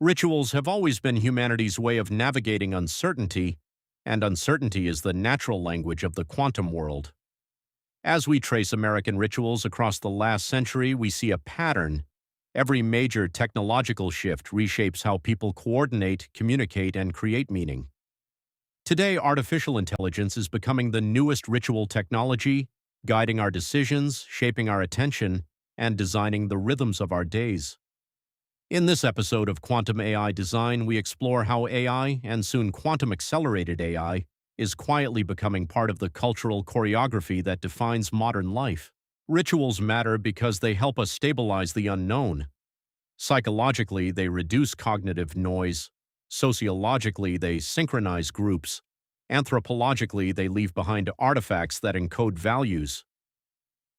Rituals have always been humanity's way of navigating uncertainty, and uncertainty is the natural language of the quantum world. As we trace American rituals across the last century, we see a pattern. Every major technological shift reshapes how people coordinate, communicate, and create meaning. Today, artificial intelligence is becoming the newest ritual technology, guiding our decisions, shaping our attention, and designing the rhythms of our days. In this episode of Quantum AI Design, we explore how AI, and soon quantum-accelerated AI, is quietly becoming part of the cultural choreography that defines modern life. Rituals matter because they help us stabilize the unknown. Psychologically, they reduce cognitive noise. Sociologically, they synchronize groups. Anthropologically, they leave behind artifacts that encode values.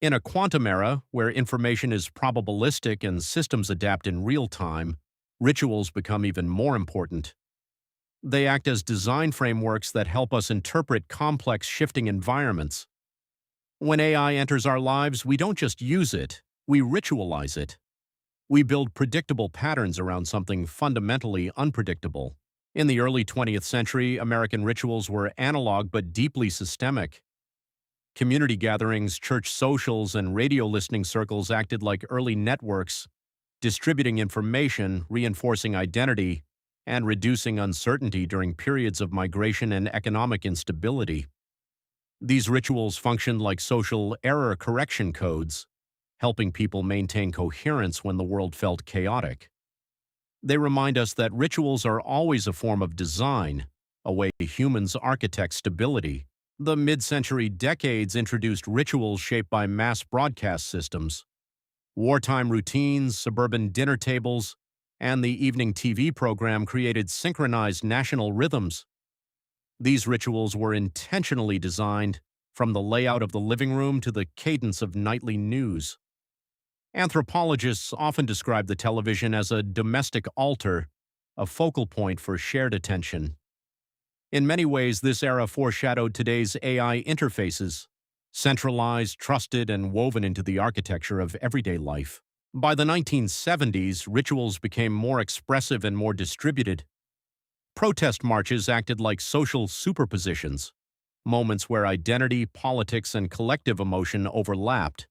In a quantum era, where information is probabilistic and systems adapt in real time, rituals become even more important. They act as design frameworks that help us interpret complex shifting environments. When AI enters our lives, we don't just use it, we ritualize it. We build predictable patterns around something fundamentally unpredictable. In the early 20th century, American rituals were analog but deeply systemic. Community gatherings, church socials, and radio listening circles acted like early networks, distributing information, reinforcing identity, and reducing uncertainty during periods of migration and economic instability. These rituals functioned like social error correction codes, helping people maintain coherence when the world felt chaotic. They remind us that rituals are always a form of design, a way humans architect stability. The mid-century decades introduced rituals shaped by mass broadcast systems. Wartime routines, suburban dinner tables, and the evening TV program created synchronized national rhythms. These rituals were intentionally designed, from the layout of the living room to the cadence of nightly news. Anthropologists often describe the television as a domestic altar, a focal point for shared attention. In many ways, this era foreshadowed today's AI interfaces, centralized, trusted, and woven into the architecture of everyday life. By the 1970s, rituals became more expressive and more distributed. Protest marches acted like social superpositions, moments where identity, politics, and collective emotion overlapped.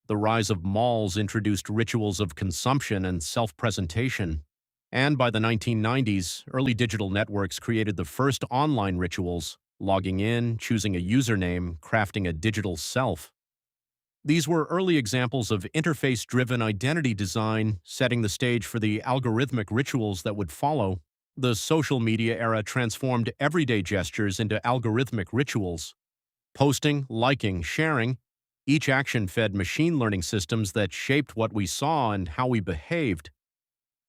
The rise of malls introduced rituals of consumption and self-presentation. And by the 1990s, early digital networks created the first online rituals, logging in, choosing a username, crafting a digital self. These were early examples of interface-driven identity design, setting the stage for the algorithmic rituals that would follow. The social media era transformed everyday gestures into algorithmic rituals. Posting, liking, sharing, each action fed machine learning systems that shaped what we saw and how we behaved.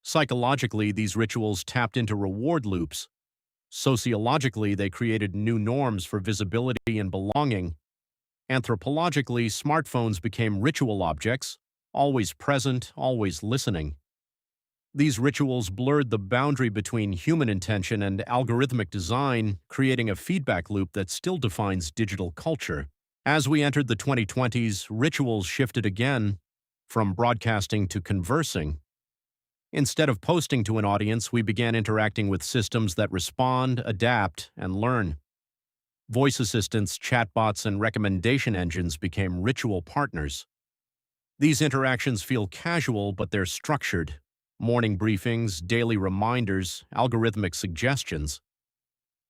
Psychologically, these rituals tapped into reward loops. Sociologically, they created new norms for visibility and belonging. Anthropologically, smartphones became ritual objects, always present, always listening. These rituals blurred the boundary between human intention and algorithmic design, creating a feedback loop that still defines digital culture. As we entered the 2020s, rituals shifted again, from broadcasting to conversing. Instead of posting to an audience, we began interacting with systems that respond, adapt, and learn. Voice assistants, chatbots, and recommendation engines became ritual partners. These interactions feel casual, but they're structured. Morning briefings, daily reminders, algorithmic suggestions.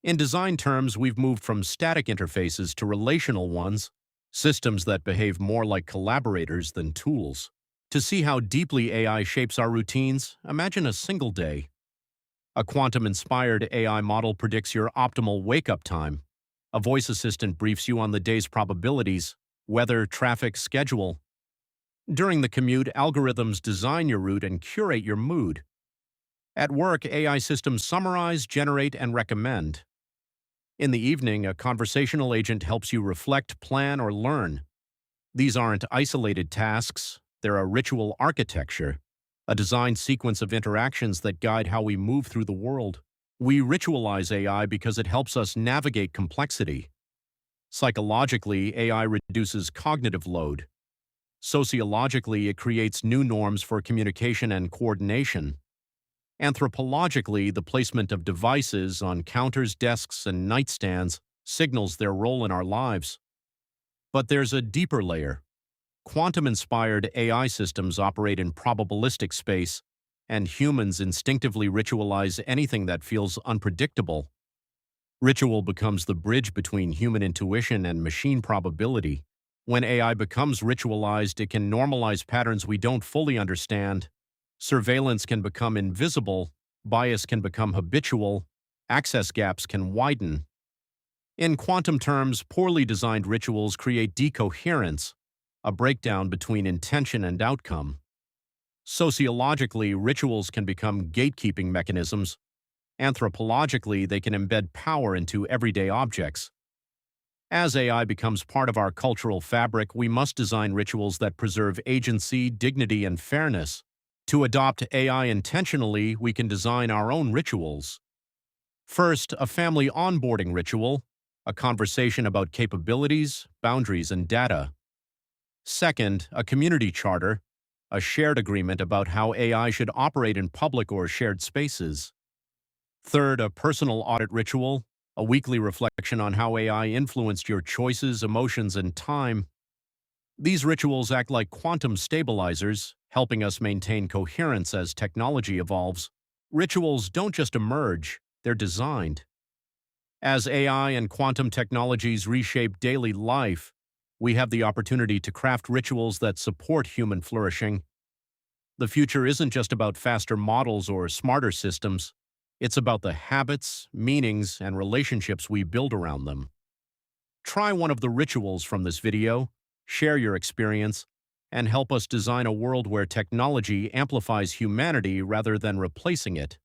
In design terms, we've moved from static interfaces to relational ones, systems that behave more like collaborators than tools. To see how deeply AI shapes our routines, imagine a single day. A quantum-inspired AI model predicts your optimal wake-up time. A voice assistant briefs you on the day's probabilities, weather, traffic, schedule. During the commute, algorithms design your route and curate your mood. At work, AI systems summarize, generate, and recommend. In the evening, a conversational agent helps you reflect, plan, or learn. These aren't isolated tasks. They're a ritual architecture, a design sequence of interactions that guide how we move through the world. We ritualize AI because it helps us navigate complexity. Psychologically, AI reduces cognitive load. Sociologically, it creates new norms for communication and coordination. Anthropologically, the placement of devices on counters, desks, and nightstands signals their role in our lives. But there's a deeper layer. Quantum-inspired AI systems operate in probabilistic space, and humans instinctively ritualize anything that feels unpredictable. Ritual becomes the bridge between human intuition and machine probability. When AI becomes ritualized, it can normalize patterns we don't fully understand. Surveillance can become invisible, bias can become habitual, access gaps can widen. In quantum terms, poorly designed rituals create decoherence, a breakdown between intention and outcome. Sociologically, rituals can become gatekeeping mechanisms. Anthropologically, they can embed power into everyday objects. As AI becomes part of our cultural fabric, we must design rituals that preserve agency, dignity, and fairness. To adopt AI intentionally, we can design our own rituals. First, a family onboarding ritual, a conversation about capabilities, boundaries, and data. Second, a community charter, a shared agreement about how AI should operate in public or shared spaces. Third, a personal audit ritual, a weekly reflection on how AI influenced your choices, emotions, and time. These rituals act like quantum stabilizers, helping us maintain coherence as technology evolves. Rituals don't just emerge, they're designed. As AI and quantum technologies reshape daily life, we have the opportunity to craft rituals that support human flourishing. The future isn't just about faster models or smarter systems. It's about the habits, meanings, and relationships we build around them. Try one of the rituals from this video, share your experience, and help us design a world where technology amplifies humanity rather than replacing it.